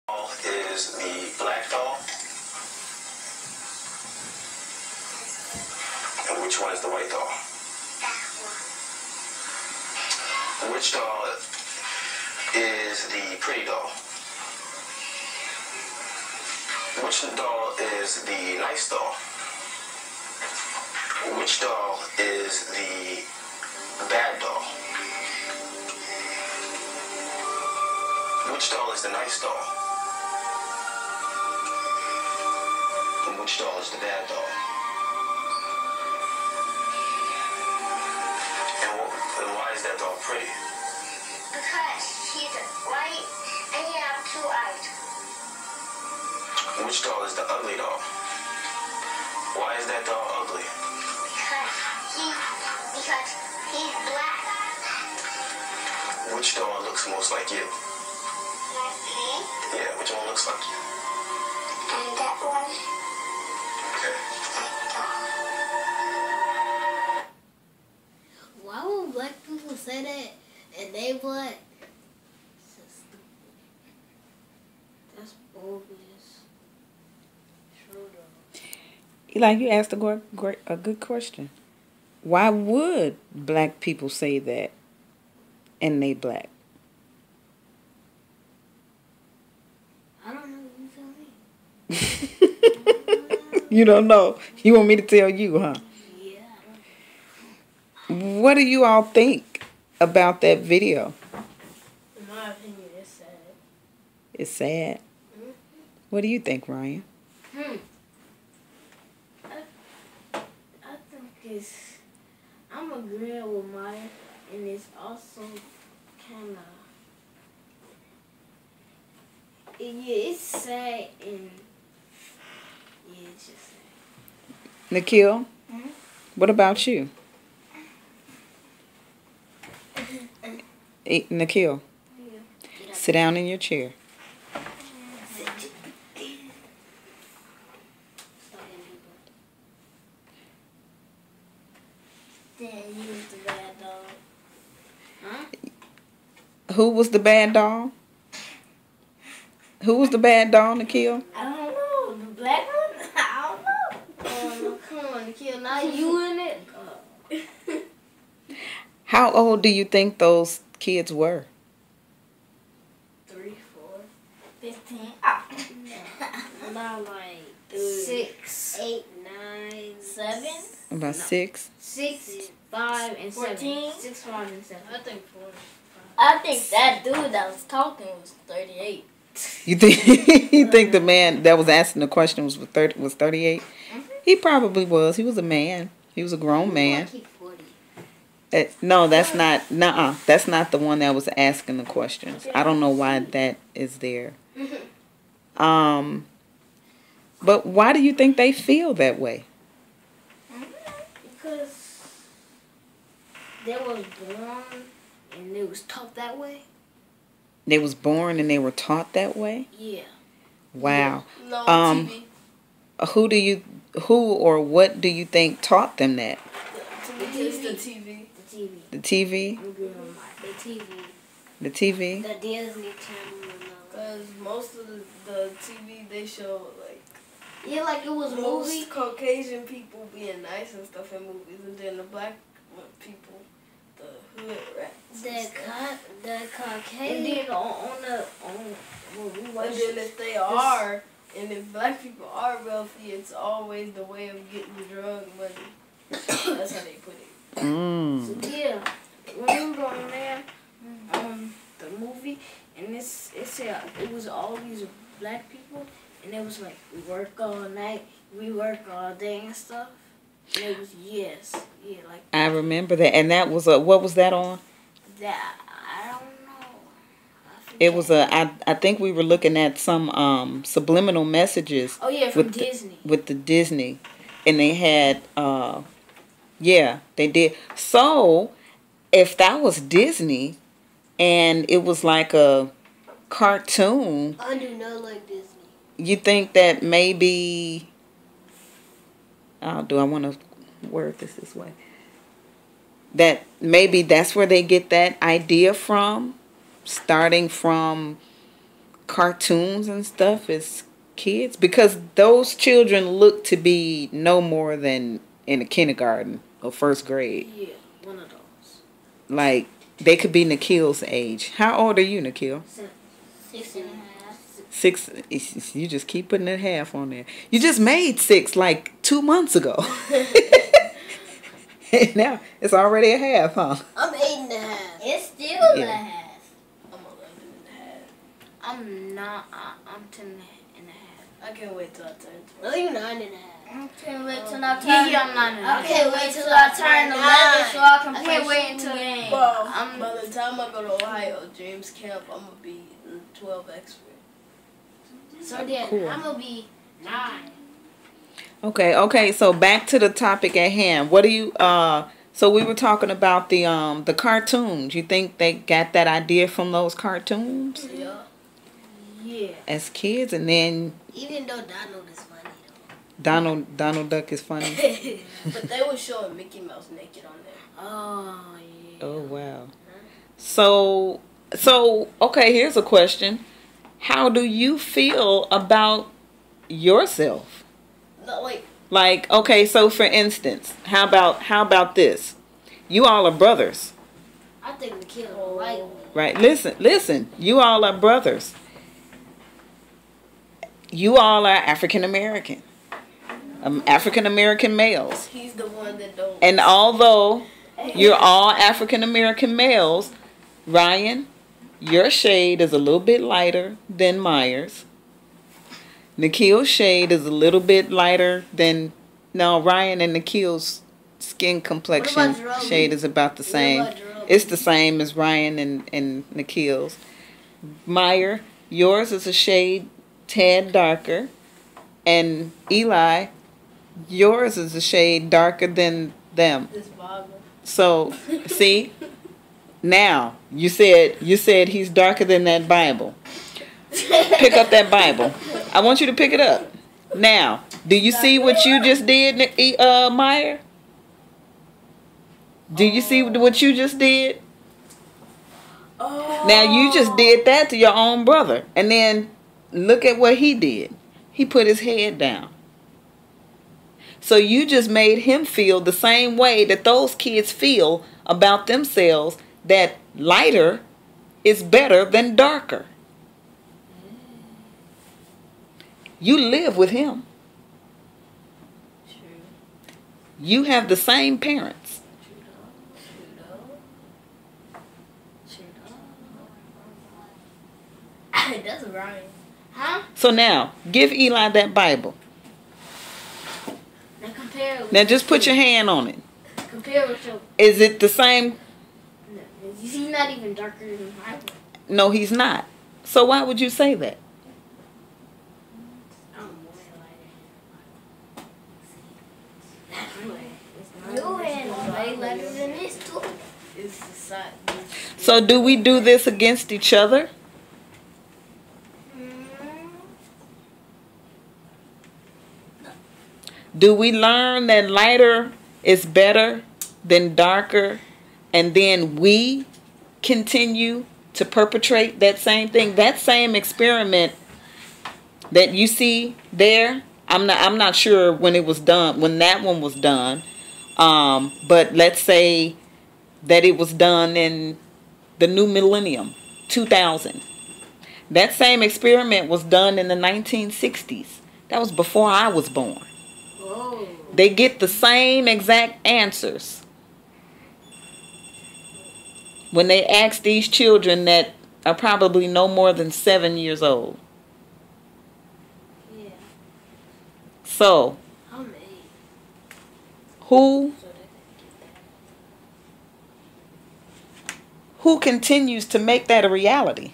Is the black doll, and which one is the white doll? Which doll is the pretty doll? Which doll is the nice doll? Which doll is the bad doll? Which doll is the nice doll? And which doll is the bad doll? And why is that doll pretty? Because she's white and he has 2 eyes. Which doll is the ugly doll? Why is that doll ugly? Because he's black. Which doll looks most like you? Like me. Yeah, which one looks like you? And that one. Okay. Why would black people say that and they black? So stupid. That's bogus. True though. Eli, you asked a good question. Why would black people say that and they black? I don't know. You tell me. You don't know. You want me to tell you, huh? Yeah. What do you all think about that video? In my opinion, it's sad. It's sad. Mm-hmm. What do you think, Ryan? I think it's... I'm agreeing with Maya, and it's also kind of... Yeah, it's sad, and... Yeah, it's just sad. Nikhil, what about you? Nikhil, sit down in your chair. Then you was the bad dog. Huh? Who was the bad doll? Who was the bad doll, Nikhil? I don't know. The black one? I don't know. Oh, no, come on, Nikhil. Now you in it? How old do you think those kids were? 3, 4, 15. About like 6, 8, 9, 7. About 6? 6, 5, and 14. 7. 6, 5, and 7. I think 4. I think that dude that was talking was 38. You think the man that was asking the question was 38? He probably was. He was a man. He was a grown man. No, that's not. Nuh-uh. That's not the one that was asking the questions. I don't know why that is there. But why do you think they feel that way? Because they was born and they was taught that way. They was born and they were taught that way? Yeah. Wow. No, TV. Who or what do you think taught them that? It's the TV. The TV? The TV. The TV? The Disney Channel. Because most of the TV they show like it was a most movie. Caucasian people being nice and stuff in movies, and then the black people, the hood rats. The Caucasian. And then and then if they are, and if black people are wealthy, it's always the way of getting drug money. That's how they put it. So yeah, remember on there, the movie, and it said it was all these black people, and it was like we work all night, we work all day and stuff. And it was like I remember that, and that was what was that on? that. I don't know. It was I think we were looking at some subliminal messages. Oh yeah, from Disney. With the Disney, and they had yeah, they did. So, if that was Disney, and it was like a cartoon, I do not like Disney. You think that maybe? Do I want to word this way? That maybe that's where they get that idea from, starting from cartoons and stuff as kids? Because those children look to be no more than in the kindergarten or first grade. Yeah, one of those. Like, they could be Nikhil's age. How old are you, Nikhil? 6.5. 6. You just keep putting that half on there. You just made 6 like 2 months ago. Now it's already a half, huh? I'm 8.5. It's still Yeah. a half. I'm 11.5. I'm not. I'm 10.5. I can't wait till I turn 12. No, you're 9.5. I can't wait till I turn. Yeah, I'm 9.5. I can't wait till I turn 11 so I can I play can't wait shooting until games. I'm- By the time I go to Ohio, James Camp, I'm gonna be 12 expert. So then Cool. I'm gonna be 9. Okay, so back to the topic at hand. What do you so we were talking about the cartoons. You think they got that idea from those cartoons Yeah. Yeah. as kids? And then Even though Donald is funny though. Donald Duck is funny. But they were showing Mickey Mouse naked on there. Oh yeah. Oh wow. So okay, here's a question. How do you feel about yourself? No, wait. Like, okay, so for instance, how about this? You all are brothers, I think the kid will like me. right? Listen. You all are brothers. You all are African American. African American males. He's the one that don't. And although you're all African American males, Ryan, your shade is a little bit lighter than Myers. Nikhil's shade is a little bit lighter than... No, Ryan and Nikhil's skin complexion Jerome? shade is about the same. about Jerome? It's the same as Ryan and Nikhil's. Meyer, yours is a shade tad darker. And Eli, yours is a shade darker than them. This Bible. So, see? Now, you said he's darker than that Bible. Pick up that Bible. I want you to pick it up. Now, do you see what you just did, Meyer? Do you see what you just did? Oh. Now, you just did that to your own brother. And then, look at what he did. He put his head down. So you just made him feel the same way that those kids feel about themselves, that lighter is better than darker. You live with him. True. You have the same parents. That's Ryan. Huh? So now, give Eli that Bible. Now compare it. Now just put your hand on it. Compare with your. Is it the same? No, he's not even darker than mine. No, he's not. So why would you say that? I'm way lighter. Your hand is way lighter than this too. It's the side. So do we do this against each other? Do we learn that lighter is better than darker, and then we continue to perpetrate that same thing? That same experiment that you see there, I'm not sure when it was done, when that one was done, but let's say that it was done in the new millennium, 2000. That same experiment was done in the 1960s. That was before I was born. Whoa. They get the same exact answers when they ask these children that are probably no more than 7 years old. Yeah. So, I'm 8. who continues to make that a reality?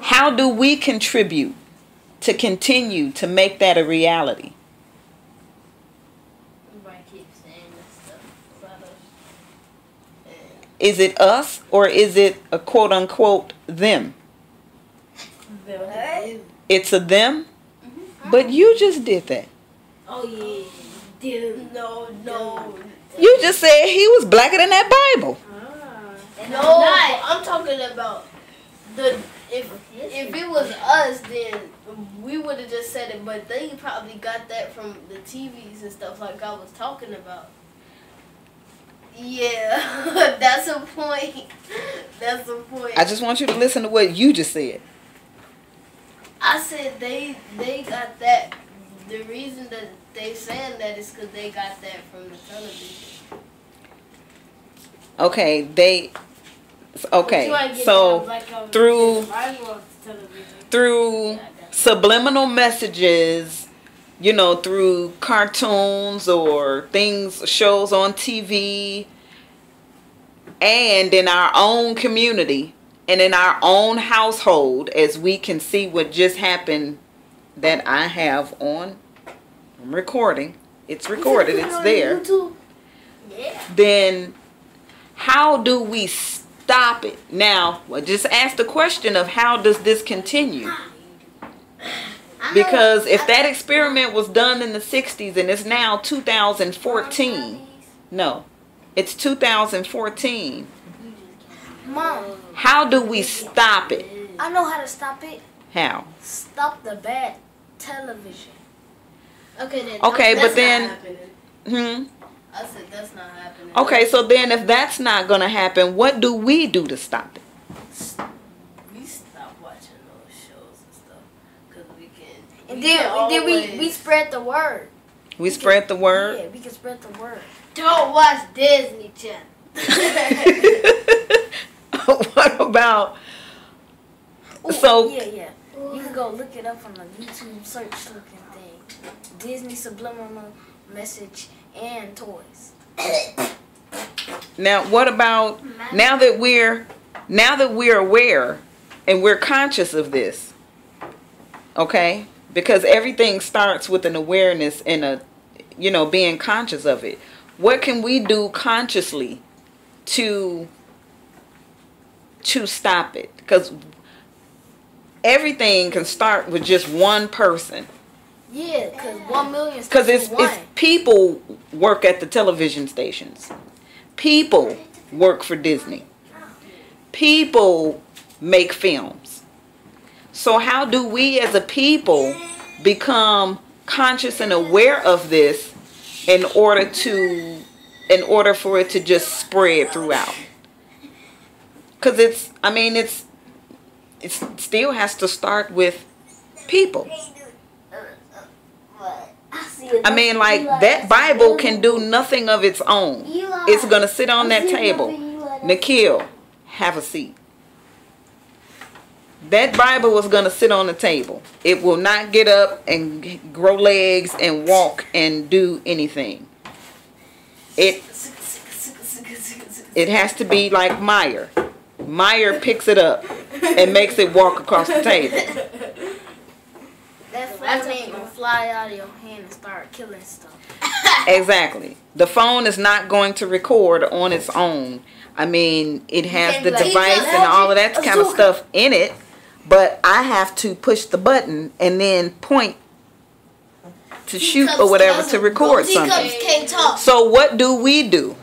How do we contribute to continue to make that a reality? Everybody keeps saying this stuff about us. Is it us, or is it a quote unquote them? It's a them? But you just did that. Oh yeah. Dude. No. You just said he was blacker than that Bible. Ah. No, I'm talking about if it was us, then we would have just said it. But they probably got that from the TVs and stuff like I was talking about. Yeah, that's a point. That's a point. I just want you to listen to what you just said. I said they got that. The reason that they saying that is because they got that from the television. Okay, so through subliminal messages, you know, through cartoons or shows on TV, and in our own community and in our own household, as we can see what just happened that I have on recording. It's recorded, it's there. Yeah. Then how do we stop it? Now, just ask the question of how does this continue? Because if that experiment was done in the 60s and it's now 2014. No, it's 2014. Mom, How do we stop it? I know how to stop it. How? Stop the bad television. Okay, then. Okay, that's but then... not happening. Hmm? I said that's not happening. Okay, so then if that's not going to happen, what do we do to stop it? We stop watching those shows and stuff because we can. And then we spread the word. We spread the word? Yeah, we can spread the word. Don't watch Disney Channel. What about... Ooh, So... yeah. You can go look it up on the YouTube search looking thing. Disney subliminal message and toys. Now, what about now that we're aware and we're conscious of this? Okay? Because everything starts with an awareness and being conscious of it. What can we do consciously to stop it? Because everything can start with just one person. Yeah, because 1 million. Because it's people work at the television stations. People work for Disney. People make films. So how do we as a people become conscious and aware of this in order for it to just spread throughout? Because it still has to start with people. I mean, like, that Bible can do nothing of its own. It's going to sit on that table. Nikhil, have a seat. That Bible is going to sit on the table. It will not get up and grow legs and walk and do anything. It has to be like Meyer. Meyer picks it up and makes it walk across the table. That phone ain't gonna fly out of your hand and start killing stuff. Exactly. The phone is not going to record on its own. I mean, it has the device and all of that kind of stuff in it, but I have to push the button and then point to shoot or whatever to record something. So what do we do?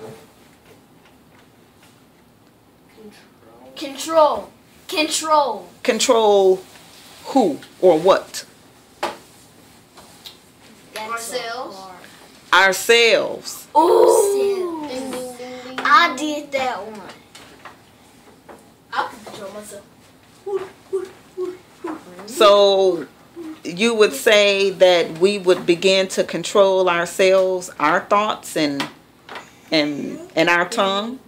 Control Who or what? Ourselves. Ooh. I did that one. I can control myself. So you would say that we would begin to control ourselves, our thoughts and our tongue?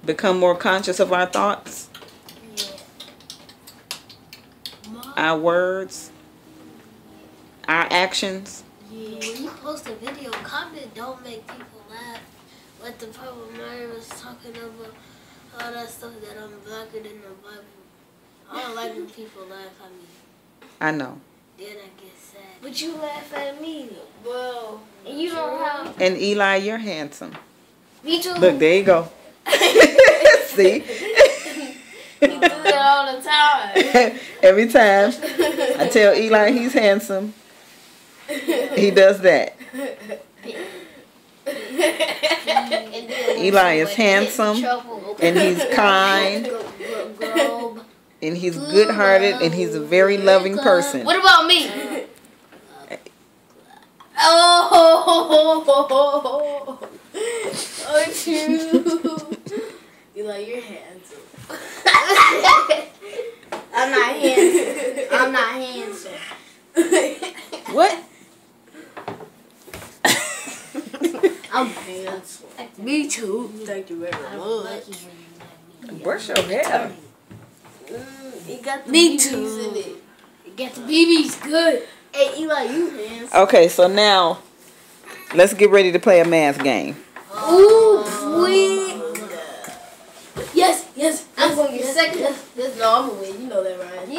Become more conscious of our thoughts? Our words? Our actions? Yeah. When you post a video, comment don't make people laugh. Like the Papa Mary was talking about all that stuff that I'm blacker than the Bible. I don't like when people laugh at me. I know. Then I get sad. But you laugh at me. Well, And you don't have. And Eli, you're handsome. Me too. Look, there you go. See? he do that all the time. Every time I tell Eli he's handsome, he does that. Eli is handsome, and he's kind, and he's good-hearted, and he's a very loving person. What about me? Oh, true. Eli, you're handsome. I'm not handsome. I'm not handsome. What? I'm handsome. Me too. Thank you very much. Brush your hair. It got the Me BBs too. in it. Get the BB's good. Hey, Eli, you handsome. Okay, so now let's get ready to play a math game. Ooh, sweet. Yes. I'm gonna get second. No, I'm gonna win. You know that, Ryan.